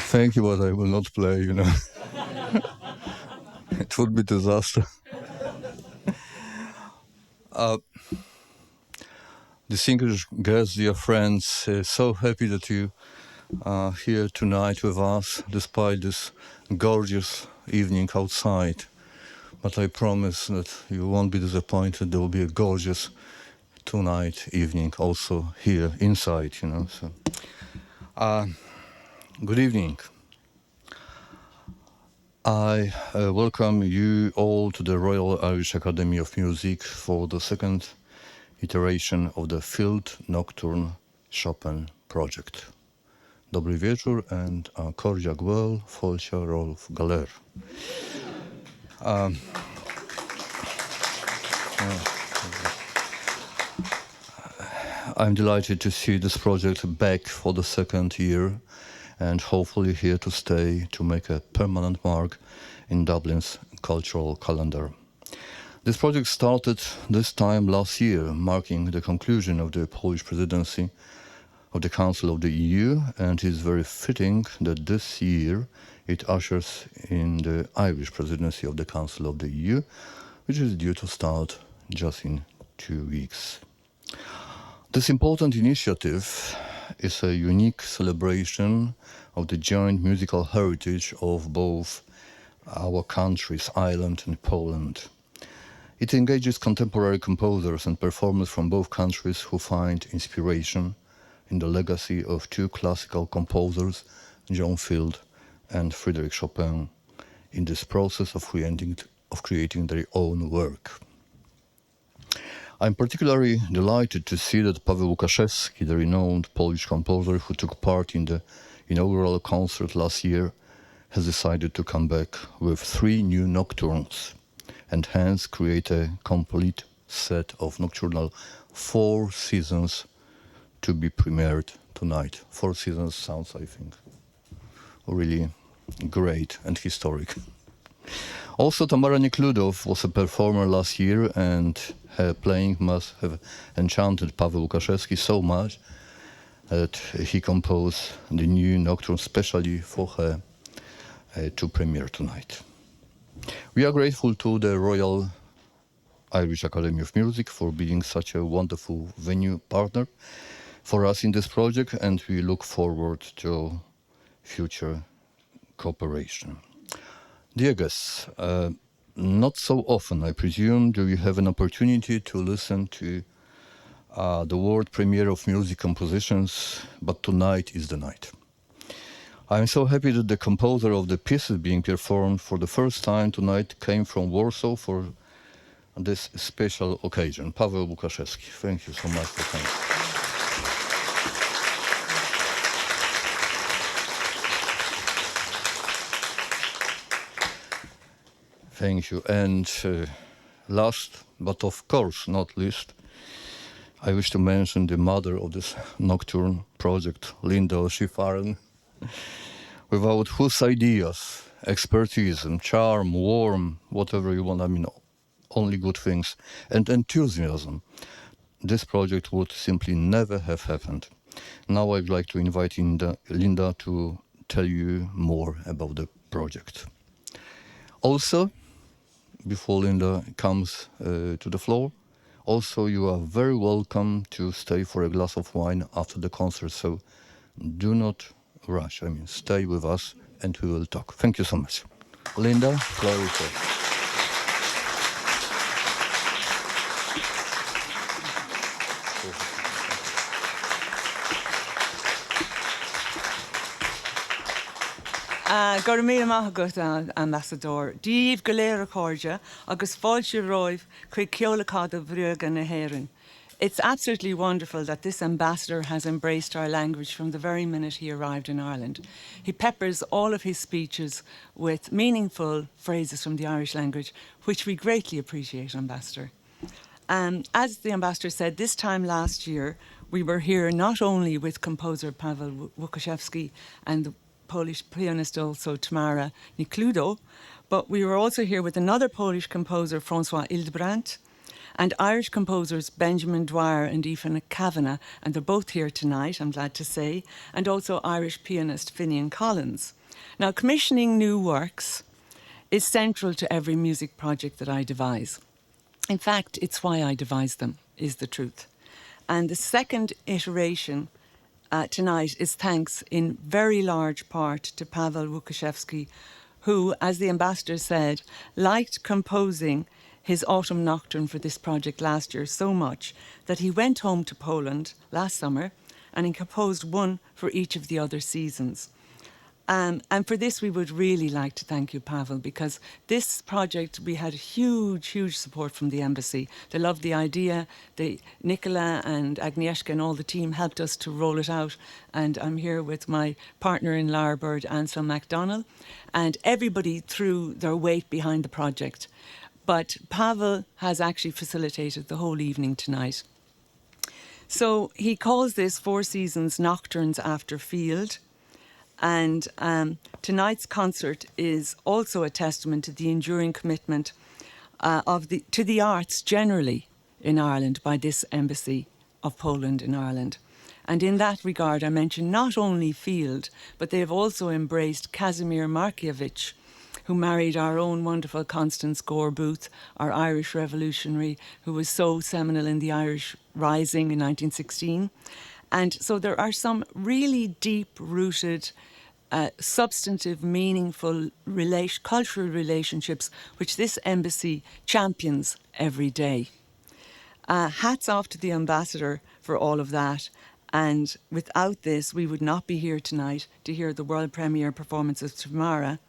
Thank you, but I will not play, It would be disaster. Distinguished guests, dear friends, so happy that you are here tonight with us, despite this gorgeous evening outside. But I promise that you won't be disappointed. There will be a gorgeous tonight evening also here inside, So, good evening. I welcome you all to the Royal Irish Academy of Music for the second iteration of the Field Nocturne Chopin project. Dobry wieczór and Kordia Gwel, Folcia Rolf Galer. I'm delighted to see this project back for the second year and hopefully here to stay to make a permanent mark in Dublin's cultural calendar. This project started this time last year, marking the conclusion of the Polish presidency of the Council of the EU, and is very fitting that this year it ushers in the Irish presidency of the Council of the EU, which is due to start just in 2 weeks. This important initiative is a unique celebration of the joint musical heritage of both our countries, Ireland and Poland. It engages contemporary composers and performers from both countries who find inspiration in the legacy of two classical composers, John Field and Frédéric Chopin, in this process of creating their own work. I'm particularly delighted to see that Paweł Łukaszewski, the renowned Polish composer who took part in the inaugural concert last year, has decided to come back with 3 new nocturnes and hence create a complete set of nocturnal 4 seasons to be premiered tonight. 4 seasons sounds, I think, really great and historic. Also, Tamara Niekludow was a performer last year, and her playing must have enchanted Paweł Łukaszewski so much that he composed the new nocturne specially for her to premiere tonight. We are grateful to the Royal Irish Academy of Music for being such a wonderful venue partner for us in this project, and we look forward to future cooperation. Dear guests, not so often, I presume, do you have an opportunity to listen to the world premiere of music compositions, but tonight is the night. I'm so happy that the composer of the pieces being performed for the first time tonight came from Warsaw for this special occasion. Paweł Łukaszewski, thank you so much for coming. Thank you. And last, but of course not least, I wish to mention the mother of this Nocturne project, Linda Farren, without whose ideas, expertise, and charm, warmth, whatever you want, only good things, and enthusiasm, this project would simply never have happened. Now I'd like to invite Linda to tell you more about the project. Also, before Linda comes to the floor, also you are very welcome to stay for a glass of wine after the concert, so do not rush. Stay with us and we will talk. Thank you so much. Linda, floor is yours. Gur mí amachgat ambassador. Díomh go léir a cóide agus fáilte roimh chuig ceolacád a bhríoga na hÉireann. It's absolutely wonderful that this ambassador has embraced our language from the very minute he arrived in Ireland. He peppers all of his speeches with meaningful phrases from the Irish language, which we greatly appreciate, Ambassador. As the Ambassador said, this time last year, we were here not only with composer Paweł Łukaszewski and the Polish pianist also Tamara Niekludow, but we were also here with another Polish composer, François Hildebrandt, and Irish composers Benjamin Dwyer and Aoife Kavanagh, and they're both here tonight, I'm glad to say, and also Irish pianist Finian Collins. Now, commissioning new works is central to every music project that I devise. In fact, it's why I devise them, is the truth. And the second iteration tonight is thanks in very large part to Paweł Łukaszewski, who, as the ambassador said, liked composing his autumn nocturne for this project last year so much that he went home to Poland last summer and he composed one for each of the other seasons. And for this, we would really like to thank you, Paweł, because this project, we had huge, huge support from the embassy. They loved the idea. Nicola and Agnieszka and all the team helped us to roll it out. And I'm here with my partner in Larbird, Anselm MacDonald, and everybody threw their weight behind the project. But Paweł has actually facilitated the whole evening tonight. So he calls this Four Seasons Nocturnes After Field. And tonight's concert is also a testament to the enduring commitment to the arts generally in Ireland by this embassy of Poland in Ireland. And in that regard, I mention not only Field, but they have also embraced Kazimierz Markiewicz, who married our own wonderful Constance Gore Booth, our Irish revolutionary, who was so seminal in the Irish Rising in 1916. And so there are some really deep-rooted, substantive, meaningful cultural relationships which this embassy champions every day. Hats off to the ambassador for all of that. And without this, we would not be here tonight to hear the world premiere performance of Tamara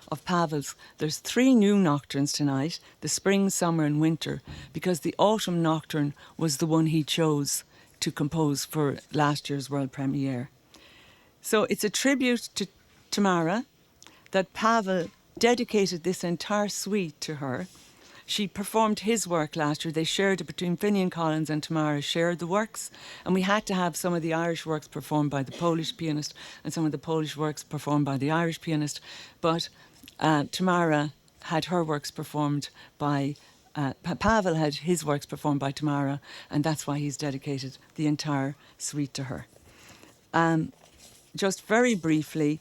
of Paweł's. There's 3 new nocturnes tonight, the spring, summer and winter, because the autumn nocturne was the one he chose to compose for last year's world premiere. So it's a tribute to Tamara that Paweł dedicated this entire suite to her. She performed his work last year. They shared it between Finian Collins and Tamara, shared the works. And we had to have some of the Irish works performed by the Polish pianist and some of the Polish works performed by the Irish pianist. But Tamara had her works performed by, Paweł had his works performed by Tamara, and that's why he's dedicated the entire suite to her. Just very briefly,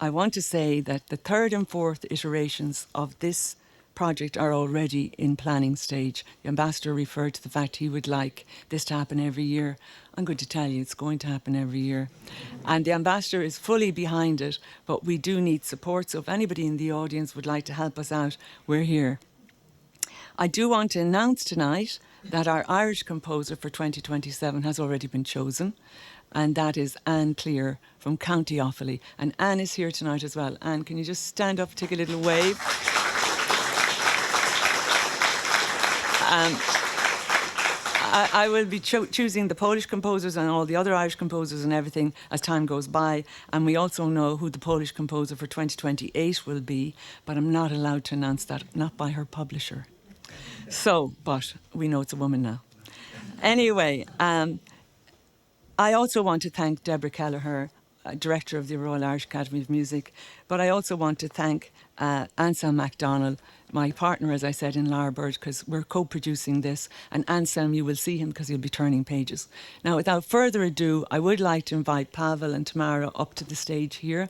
I want to say that the 3rd and 4th iterations of this project are already in planning stage. The ambassador referred to the fact he would like this to happen every year. I'm going to tell you it's going to happen every year. And the ambassador is fully behind it, but we do need support. So if anybody in the audience would like to help us out, we're here. I do want to announce tonight that our Irish composer for 2027 has already been chosen, and that is Anne Clear from County Offaly. And Anne is here tonight as well. Anne, can you just stand up, take a little wave? I will be choosing the Polish composers and all the other Irish composers and everything as time goes by. And we also know who the Polish composer for 2028 will be, but I'm not allowed to announce that, not by her publisher. So, but we know it's a woman now. Anyway, I also want to thank Deborah Kelleher, Director of the Royal Irish Academy of Music, but I also want to thank Anselm MacDonald, my partner, as I said, in Larbird, because we're co-producing this. And Anselm, you will see him because he'll be turning pages. Now, without further ado, I would like to invite Paweł and Tamara up to the stage here,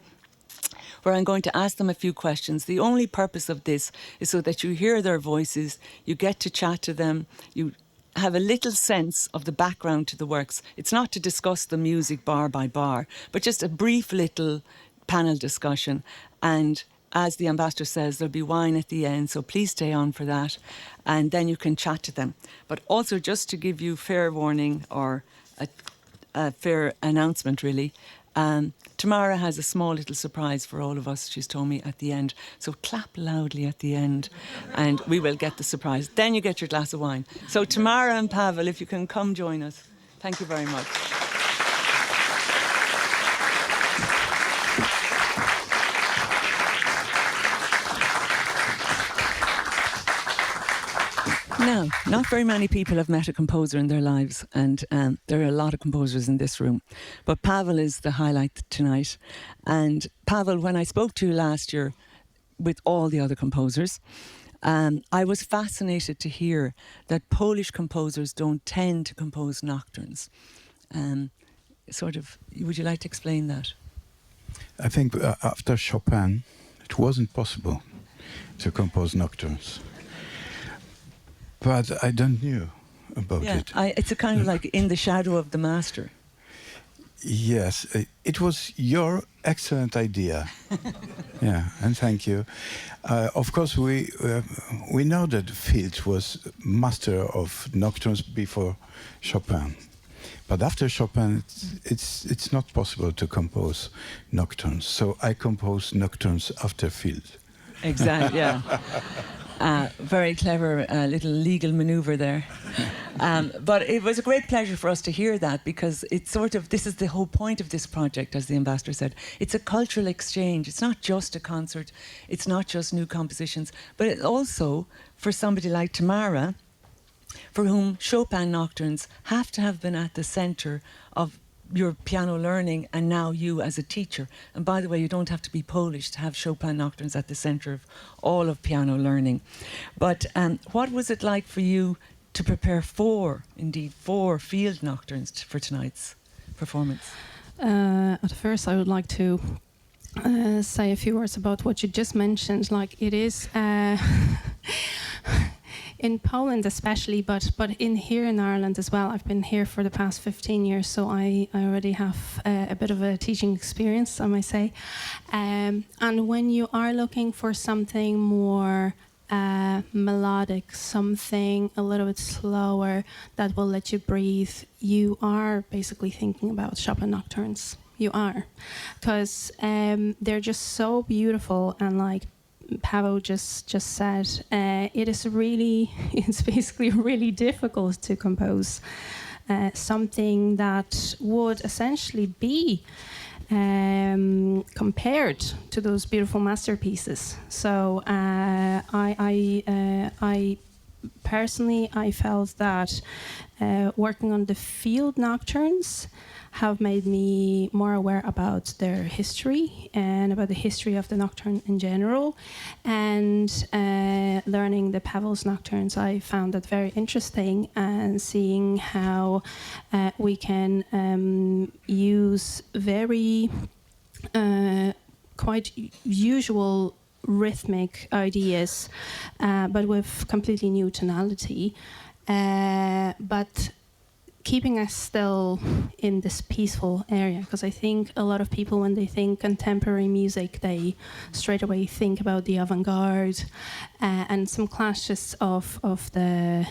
where I'm going to ask them a few questions. The only purpose of this is so that you hear their voices, you get to chat to them, you have a little sense of the background to the works. It's not to discuss the music bar by bar, but just a brief little panel discussion. And as the ambassador says, there'll be wine at the end, so please stay on for that. And then you can chat to them. But also, just to give you fair warning or a fair announcement, really, Tamara has a small little surprise for all of us, she's told me, at the end. So clap loudly at the end and we will get the surprise. Then you get your glass of wine. So Tamara and Paweł, if you can come join us. Thank you very much. Now, not very many people have met a composer in their lives, and there are a lot of composers in this room. But Paweł is the highlight tonight. And Paweł, when I spoke to you last year with all the other composers, I was fascinated to hear that Polish composers don't tend to compose nocturnes. Would you like to explain that? I think after Chopin, it wasn't possible to compose nocturnes. But I don't know about it. It's a kind of like in the shadow of the master. Yes, it was your excellent idea. Yeah, and thank you. Of course, we know that Field was master of nocturnes before Chopin. But after Chopin, it's not possible to compose nocturnes. So I composed Nocturnes After Field. Exactly, yeah. Very clever little legal maneuver there. But it was a great pleasure for us to hear that, because it's this is the whole point of this project, as the ambassador said. It's a cultural exchange. It's not just a concert. It's not just new compositions. But it also, for somebody like Tamara, for whom Chopin nocturnes have to have been at the centre of your piano learning, and now you as a teacher. And by the way, you don't have to be Polish to have Chopin nocturnes at the centre of all of piano learning. But what was it like for you to prepare four field nocturnes for tonight's performance? At first, I would like to say a few words about what you just mentioned. Like, it is in Poland especially, but in here in Ireland as well. I've been here for the past 15 years, so I already have a bit of a teaching experience, I might say. And when you are looking for something more melodic, something a little bit slower that will let you breathe, you are basically thinking about Chopin nocturnes. You are, because they're just so beautiful, and like Paweł just said, it's basically really difficult to compose something that would essentially be compared to those beautiful masterpieces. So I personally, I felt that working on the field nocturnes have made me more aware about their history and about the history of the nocturne in general. And learning the Paweł's nocturnes, I found that very interesting, and seeing how we can use very quite usual rhythmic ideas, but with completely new tonality. But keeping us still in this peaceful area, because I think a lot of people, when they think contemporary music, they straight away think about the avant-garde and some clashes of the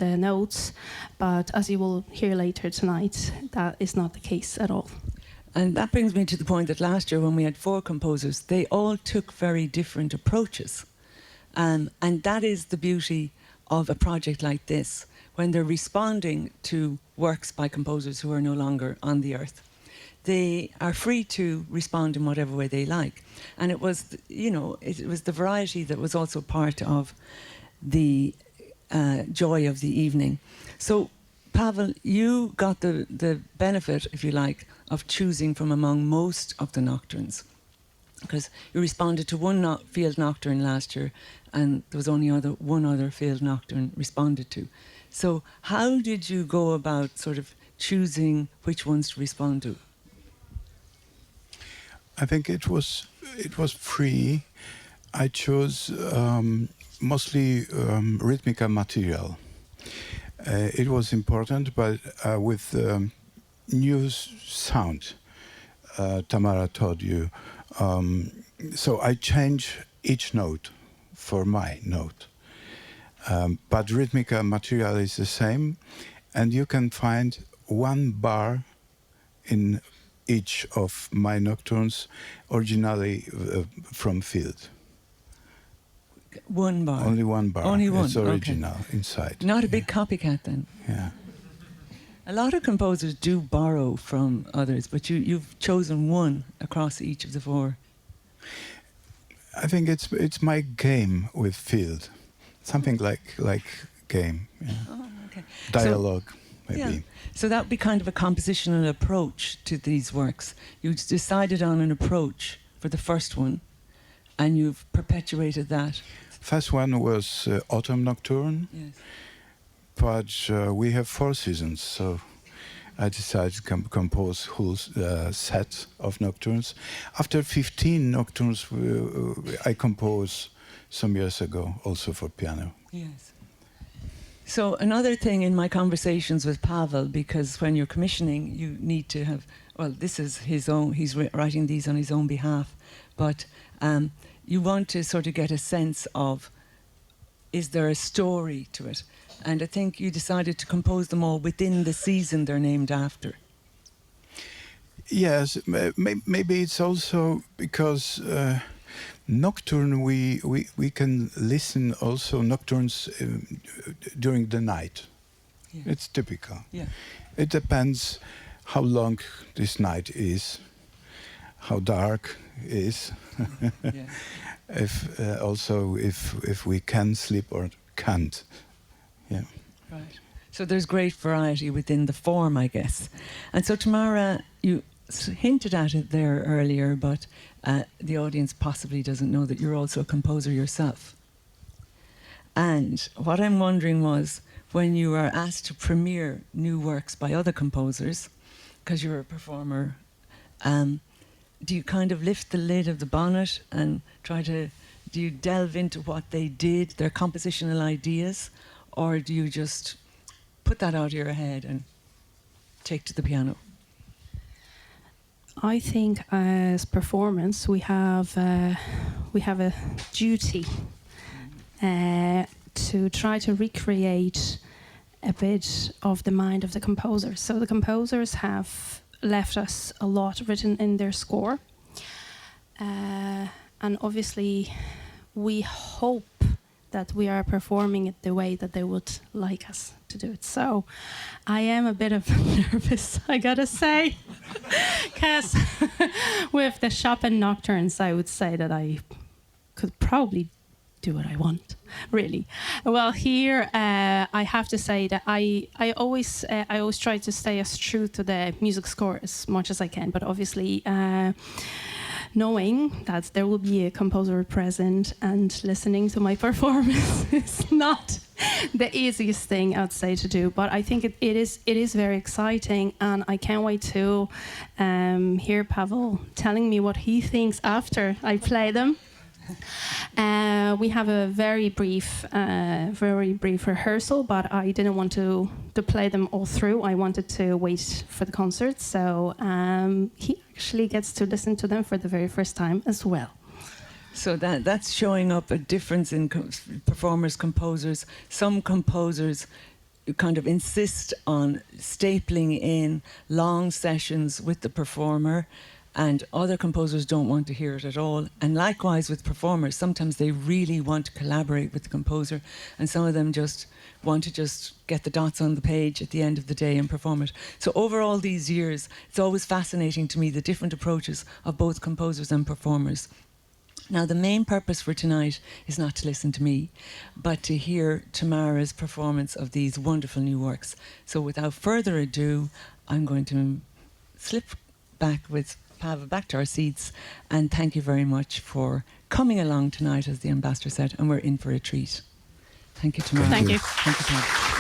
notes. But as you will hear later tonight, that is not the case at all. And that brings me to the point that last year, when we had four composers, they all took very different approaches. And that is the beauty of a project like this, when they're responding to works by composers who are no longer on the earth. They are free to respond in whatever way they like. And it was, it was the variety that was also part of the joy of the evening. So, Paweł, you got the benefit, if you like, of choosing from among most of the nocturnes, because you responded to one field nocturne last year, and there was only one other field nocturne responded to. So how did you go about sort of choosing which ones to respond to? I think it was free. I chose mostly rhythmical material. It was important, but with new sound. Tamara told you. So I changed each note for my note. But rhythmical material is the same, and you can find one bar in each of my nocturnes, originally from field. One bar? Only one bar. Only one, it's original inside. Not a big copycat then? Yeah. A lot of composers do borrow from others, but you've chosen one across each of the four. I think it's my game with field. Something like game. Yeah. Oh, okay. Dialogue, maybe. Yeah. So that would be kind of a compositional approach to these works. You decided on an approach for the first one, and you've perpetuated that First one was Autumn Nocturne, Yes. but we have 4 seasons, so I decided to compose whole set of nocturnes. After 15 nocturnes, I composed some years ago, also for piano. Yes. So another thing in my conversations with Paweł, because when you're commissioning, you need to have, well, this is his own, he's writing these on his own behalf, but you want to sort of get a sense of, is there a story to it? And I think you decided to compose them all within the season they're named after. Yes, maybe it's also because nocturne, we can listen also nocturnes during the night. Yeah. It's typical. Yeah. It depends how long this night is, how dark is. Yeah. If we can sleep or can't. Yeah. Right. So there's great variety within the form, I guess. And so Tamara, you hinted at it there earlier, but the audience possibly doesn't know that you're also a composer yourself. And what I'm wondering was, when you are asked to premiere new works by other composers, because you're a performer, do you kind of lift the lid of the bonnet and do you delve into what they did, their compositional ideas, or do you just put that out of your head and take to the piano? I think as performance we have a duty to try to recreate a bit of the mind of the composer. So the composers have left us a lot written in their score, and obviously we hope that we are performing it the way that they would like us to do it. So I am a bit of nervous, I gotta say, because with the Chopin Nocturnes, I would say that I could probably do what I want, really. Well, here I have to say that I always try to stay as true to the music score as much as I can, but obviously knowing that there will be a composer present and listening to my performance is not the easiest thing I'd say to do, but I think it is very exciting, and I can't wait to hear Paweł telling me what he thinks after I play them. We have a very brief rehearsal, but I didn't want to play them all through. I wanted to wait for the concert, so he actually gets to listen to them for the very first time as well. So that's showing up a difference in performers, composers. Some composers kind of insist on stapling in long sessions with the performer, and other composers don't want to hear it at all. And likewise with performers, sometimes they really want to collaborate with the composer, and some of them just want to just get the dots on the page at the end of the day and perform it. So over all these years, it's always fascinating to me the different approaches of both composers and performers. Now, the main purpose for tonight is not to listen to me, but to hear Tamara's performance of these wonderful new works. So without further ado, I'm going to slip back with Paweł back to our seats, and thank you very much for coming along tonight, as the ambassador said, and we're in for a treat. Thank you, Tamara. Thank you. Thank you, Paweł.